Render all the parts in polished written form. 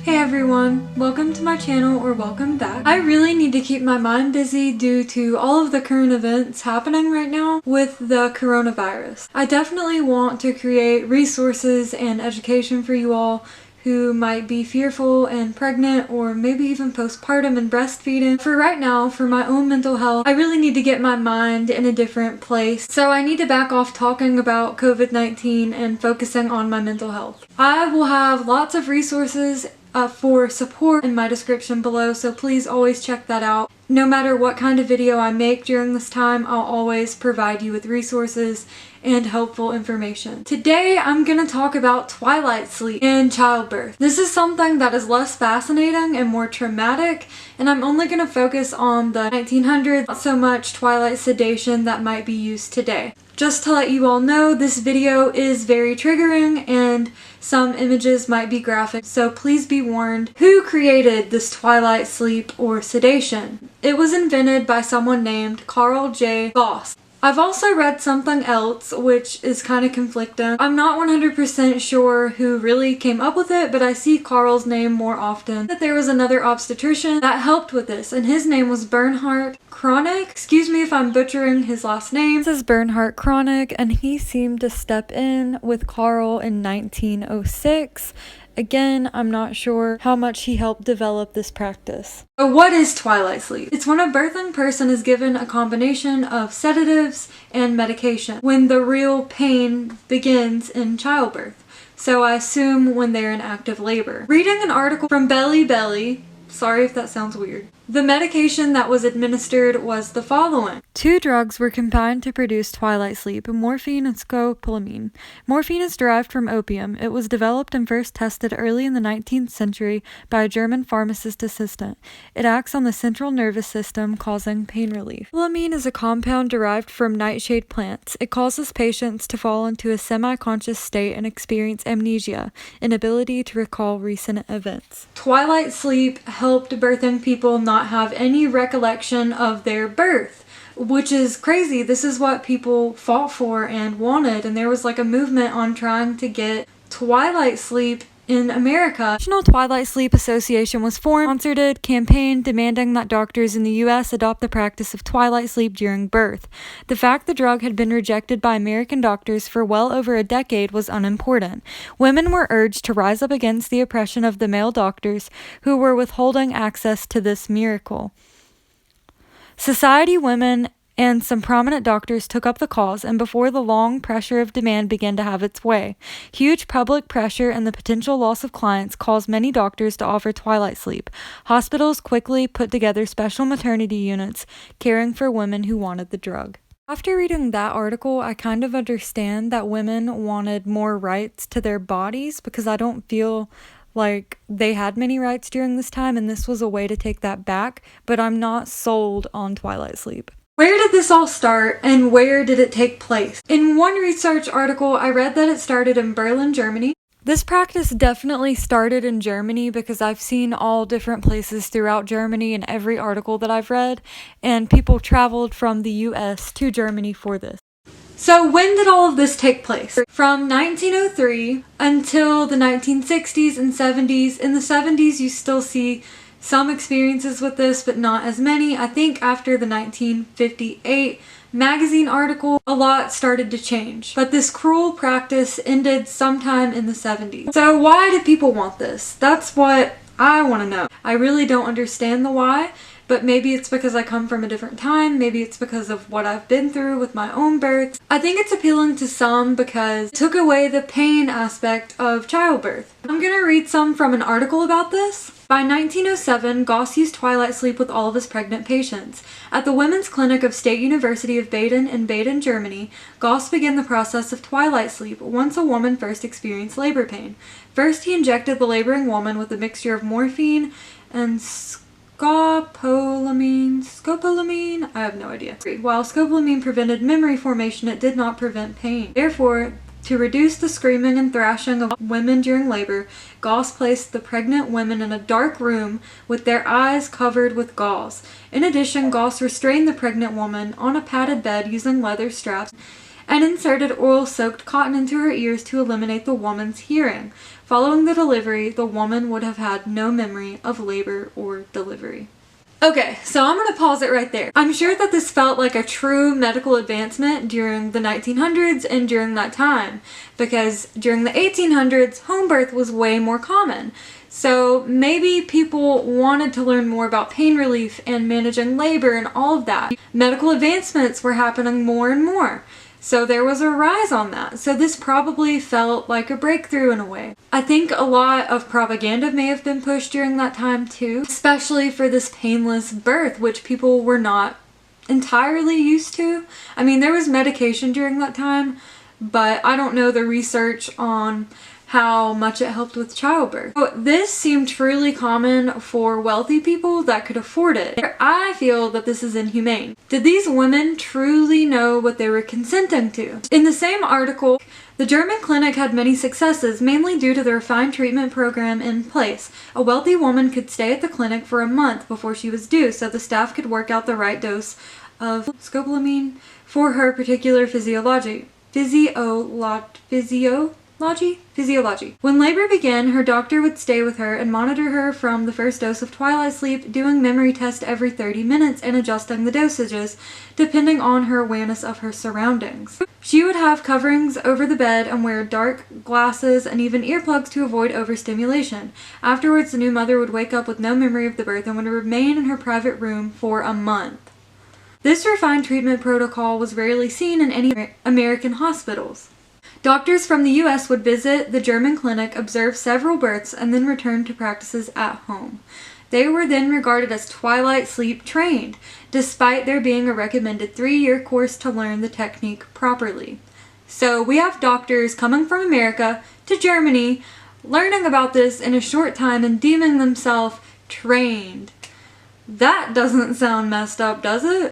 Hey everyone, welcome to my channel or welcome back. I really need to keep my mind busy due to all of the current events happening right now with the coronavirus. I definitely want to create resources and education for you all who might be fearful and pregnant or maybe even postpartum and breastfeeding. For right now, for my own mental health, I really need to get my mind in a different place. So I need to back off talking about COVID-19 and focusing on my mental health. I will have lots of resources for support in my description below, so please always check that out. No matter what kind of video I make during this time, I'll always provide you with resources and helpful information. Today, I'm gonna talk about twilight sleep and childbirth. This is something that is less fascinating and more traumatic, and I'm only gonna focus on the 1900s, not so much twilight sedation that might be used today. Just to let you all know, this video is very triggering and some images might be graphic, so please be warned. Who created this twilight sleep or sedation? It was invented by someone named Carl J. Gauss. I've also read something else which is kind of conflicting. I'm not 100% sure who really came up with it, but I see Carl's name more often. That there was another obstetrician that helped with this, and his name was Bernhard Kronig. Excuse me if I'm butchering his last name. This is Bernhard Kronig, and he seemed to step in with Carl in 1906. Again, I'm not sure how much he helped develop this practice. So what is twilight sleep? It's when a birthing person is given a combination of sedatives and medication when the real pain begins in childbirth. So I assume when they're in active labor. Reading an article from Belly Belly, sorry if that sounds weird. The medication that was administered was the following. 2 drugs were combined to produce twilight sleep, morphine and scopolamine. Morphine is derived from opium. It was developed and first tested early in the 19th century by a German pharmacist assistant. It acts on the central nervous system, causing pain relief. Scopolamine is a compound derived from nightshade plants. It causes patients to fall into a semi-conscious state and experience amnesia, inability to recall recent events. Twilight sleep helped birthing people not have any recollection of their birth, which is crazy. This is what people fought for and wanted, and there was like a movement on trying to get twilight sleep in America. The National Twilight Sleep Association was formed, sponsored a campaign demanding that doctors in the U.S. adopt the practice of twilight sleep during birth. The fact the drug had been rejected by American doctors for well over a decade was unimportant. Women were urged to rise up against the oppression of the male doctors who were withholding access to this miracle. Society, women, and some prominent doctors took up the cause, and before the long pressure of demand began to have its way, huge public pressure and the potential loss of clients caused many doctors to offer twilight sleep. Hospitals quickly put together special maternity units caring for women who wanted the drug. After reading that article, I kind of understand that women wanted more rights to their bodies, because I don't feel like they had many rights during this time, and this was a way to take that back, but I'm not sold on twilight sleep. Where did this all start, and where did it take place? In one research article, I read that it started in Berlin, Germany. This practice definitely started in Germany because I've seen all different places throughout Germany in every article that I've read, and people traveled from the US to Germany for this. So when did all of this take place? From 1903 until the 1960s and 70s. In the 70s, you still see some experiences with this, but not as many. I think after the 1958 magazine article, a lot started to change. But this cruel practice ended sometime in the 70s. So why do people want this? That's what I want to know. I really don't understand the why, but maybe it's because I come from a different time. Maybe it's because of what I've been through with my own births. I think it's appealing to some because it took away the pain aspect of childbirth. I'm gonna read some from an article about this. By 1907, Gauss used twilight sleep with all of his pregnant patients. At the Women's Clinic of State University of Baden in Baden, Germany, Gauss began the process of twilight sleep once a woman first experienced labor pain. First, he injected the laboring woman with a mixture of morphine and scopolamine, I have no idea. While scopolamine prevented memory formation, it did not prevent pain. Therefore, to reduce the screaming and thrashing of women during labor, Gauss placed the pregnant women in a dark room with their eyes covered with gauze. In addition, Gauss restrained the pregnant woman on a padded bed using leather straps and inserted oil-soaked cotton into her ears to eliminate the woman's hearing. Following the delivery, the woman would have had no memory of labor or delivery. Okay, so I'm going to pause it right there. I'm sure that this felt like a true medical advancement during the 1900s and during that time, because during the 1800s, home birth was way more common. So maybe people wanted to learn more about pain relief and managing labor and all of that. Medical advancements were happening more and more. So there was a rise on that. So this probably felt like a breakthrough in a way. I think a lot of propaganda may have been pushed during that time too, especially for this painless birth, which people were not entirely used to. I mean, there was medication during that time, but I don't know the research on how much it helped with childbirth. So this seemed truly common for wealthy people that could afford it. I feel that this is inhumane. Did these women truly know what they were consenting to? In the same article, the German clinic had many successes, mainly due to the refined treatment program in place. A wealthy woman could stay at the clinic for a month before she was due, so the staff could work out the right dose of scopolamine for her particular physiology. When labor began, her doctor would stay with her and monitor her from the first dose of Twilight Sleep, doing memory tests every 30 minutes and adjusting the dosages, depending on her awareness of her surroundings. She would have coverings over the bed and wear dark glasses and even earplugs to avoid overstimulation. Afterwards, the new mother would wake up with no memory of the birth and would remain in her private room for a month. This refined treatment protocol was rarely seen in any American hospitals. Doctors from the U.S. would visit the German clinic, observe several births, and then return to practices at home. They were then regarded as Twilight Sleep trained, despite there being a recommended 3-year course to learn the technique properly. So we have doctors coming from America to Germany, learning about this in a short time and deeming themselves trained. That doesn't sound messed up, does it?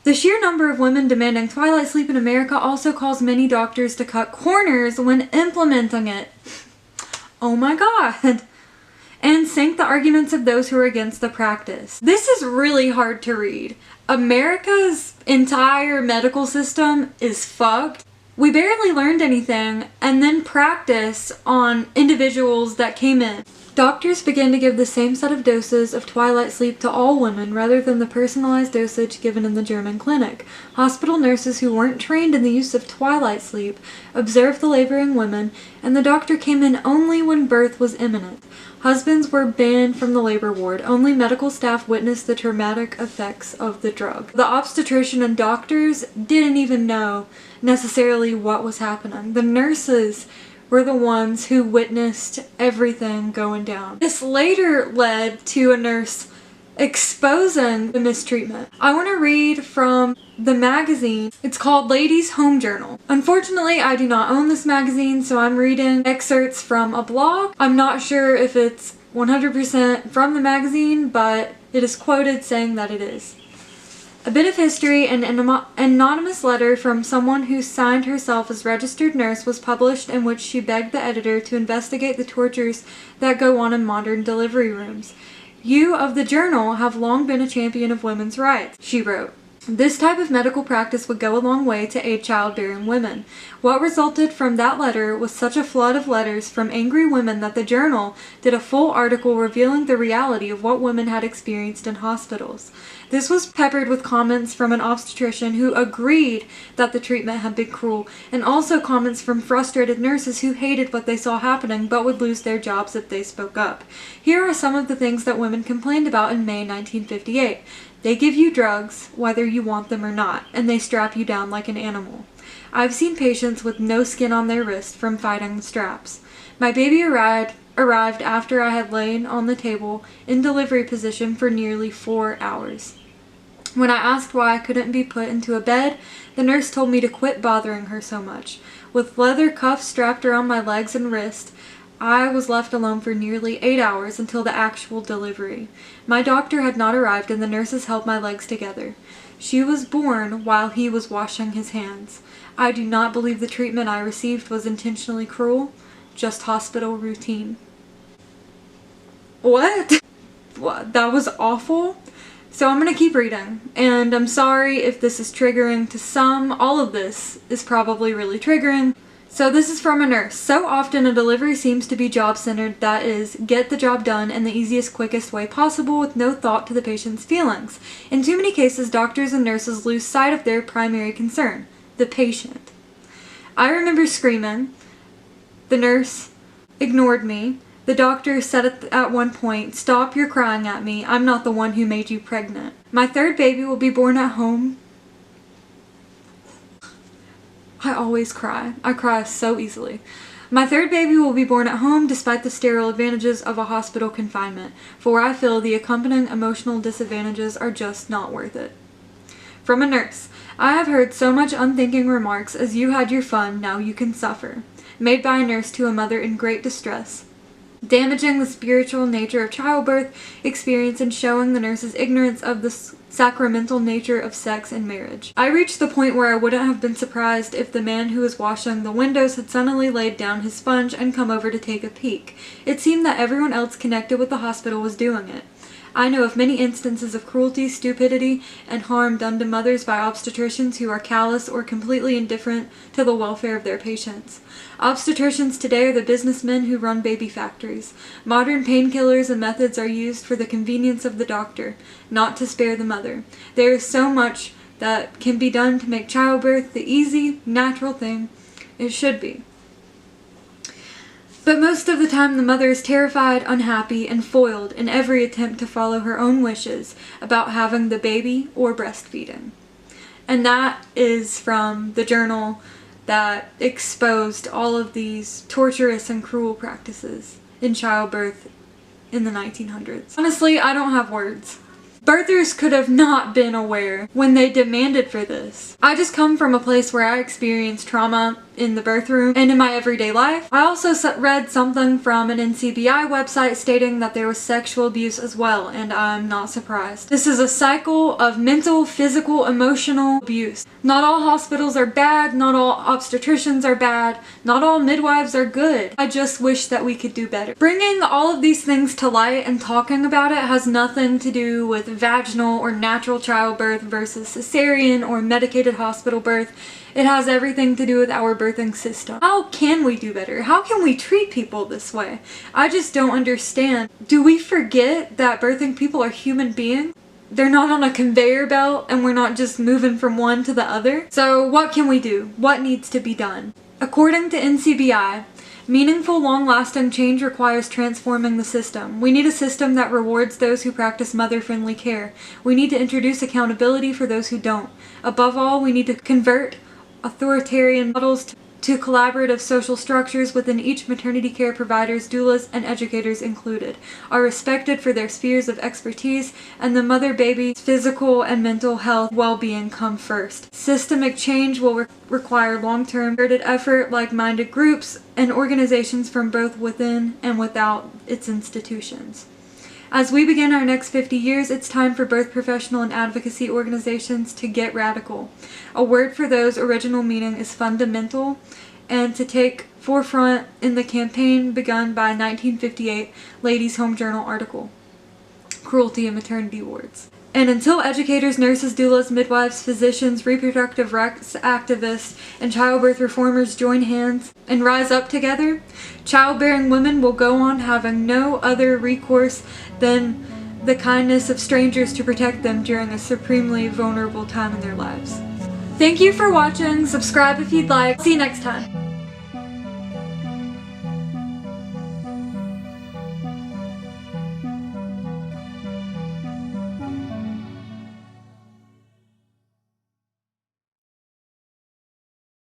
The sheer number of women demanding Twilight Sleep in America also caused many doctors to cut corners when implementing it. Oh my god. And sank the arguments of those who were against the practice. This is really hard to read. America's entire medical system is fucked. We barely learned anything and then practice on individuals that came in. Doctors began to give the same set of doses of Twilight Sleep to all women rather than the personalized dosage given in the German clinic. Hospital nurses who weren't trained in the use of Twilight Sleep observed the laboring women, and the doctor came in only when birth was imminent. Husbands were banned from the labor ward. Only medical staff witnessed the traumatic effects of the drug. The obstetrician and doctors didn't even know necessarily what was happening. The nurses were the ones who witnessed everything going down. This later led to a nurse exposing the mistreatment. I want to read from the magazine. It's called Ladies' Home Journal. Unfortunately, I do not own this magazine, so I'm reading excerpts from a blog. I'm not sure if it's 100% from the magazine, but it is quoted saying that it is. A bit of history, an anonymous letter from someone who signed herself as registered nurse was published in which she begged the editor to investigate the tortures that go on in modern delivery rooms. You of the journal have long been a champion of women's rights, she wrote. This type of medical practice would go a long way to aid childbearing women. What resulted from that letter was such a flood of letters from angry women that the journal did a full article revealing the reality of what women had experienced in hospitals. This was peppered with comments from an obstetrician who agreed that the treatment had been cruel, and also comments from frustrated nurses who hated what they saw happening but would lose their jobs if they spoke up. Here are some of the things that women complained about in May 1958. They give you drugs, whether you want them or not, and they strap you down like an animal. I've seen patients with no skin on their wrist from fighting the straps. My baby arrived after I had lain on the table in delivery position for nearly 4 hours. When I asked why I couldn't be put into a bed, the nurse told me to quit bothering her so much. With leather cuffs strapped around my legs and wrist, I was left alone for nearly 8 hours until the actual delivery. My doctor had not arrived and the nurses held my legs together. She was born while he was washing his hands. I do not believe the treatment I received was intentionally cruel, just hospital routine. What? That was awful? So I'm gonna keep reading, and I'm sorry if this is triggering to some. All of this is probably really triggering. So this is from a nurse. So often a delivery seems to be job-centered, that is, get the job done in the easiest, quickest way possible with no thought to the patient's feelings. In too many cases, doctors and nurses lose sight of their primary concern, the patient. I remember screaming. The nurse ignored me. The doctor said at one point, "Stop, you're crying at me. I'm not the one who made you pregnant. My third baby will be born at home." I always cry. I cry so easily. "My third baby will be born at home despite the sterile advantages of a hospital confinement, for I feel the accompanying emotional disadvantages are just not worth it." From a nurse. "I have heard so much unthinking remarks as you had your fun, now you can suffer." Made by a nurse to a mother in great distress. Damaging the spiritual nature of childbirth experience and showing the nurse's ignorance of the sacramental nature of sex and marriage. I reached the point where I wouldn't have been surprised if the man who was washing the windows had suddenly laid down his sponge and come over to take a peek. It seemed that everyone else connected with the hospital was doing it. I know of many instances of cruelty, stupidity, and harm done to mothers by obstetricians who are callous or completely indifferent to the welfare of their patients. Obstetricians today are the businessmen who run baby factories. Modern painkillers and methods are used for the convenience of the doctor, not to spare the mother. There is so much that can be done to make childbirth the easy, natural thing it should be. But most of the time the mother is terrified, unhappy, and foiled in every attempt to follow her own wishes about having the baby or breastfeeding. And that is from the journal that exposed all of these torturous and cruel practices in childbirth in the 1900s. Honestly, I don't have words. Birthers could have not been aware when they demanded for this. I just come from a place where I experienced trauma in the birth room and in my everyday life. I also read something from an NCBI website stating that there was sexual abuse as well, and I'm not surprised. This is a cycle of mental, physical, emotional abuse. Not all hospitals are bad, not all obstetricians are bad, not all midwives are good. I just wish that we could do better. Bringing all of these things to light and talking about it has nothing to do with vaginal or natural childbirth versus cesarean or medicated hospital birth. It has everything to do with our birthing system. How can we do better? How can we treat people this way? I just don't understand. Do we forget that birthing people are human beings? They're not on a conveyor belt and we're not just moving from one to the other. So what can we do? What needs to be done? According to NCBI, meaningful, long-lasting change requires transforming the system. We need a system that rewards those who practice mother-friendly care. We need to introduce accountability for those who don't. Above all, we need to convert authoritarian models to collaborative social structures within each maternity care providers, doulas, and educators included, are respected for their spheres of expertise, and the mother-baby's physical and mental health well-being come first. Systemic change will require long-term concerted effort, like-minded groups, and organizations from both within and without its institutions. As we begin our next 50 years, it's time for both professional and advocacy organizations to get radical. A word for those original meaning is fundamental, and to take forefront in the campaign begun by 1958 Ladies' Home Journal article, Cruelty in Maternity Wards. And until educators, nurses, doulas, midwives, physicians, reproductive rights activists, and childbirth reformers join hands and rise up together, childbearing women will go on having no other recourse than the kindness of strangers to protect them during a supremely vulnerable time in their lives. Thank you for watching. Subscribe if you'd like. See you next time.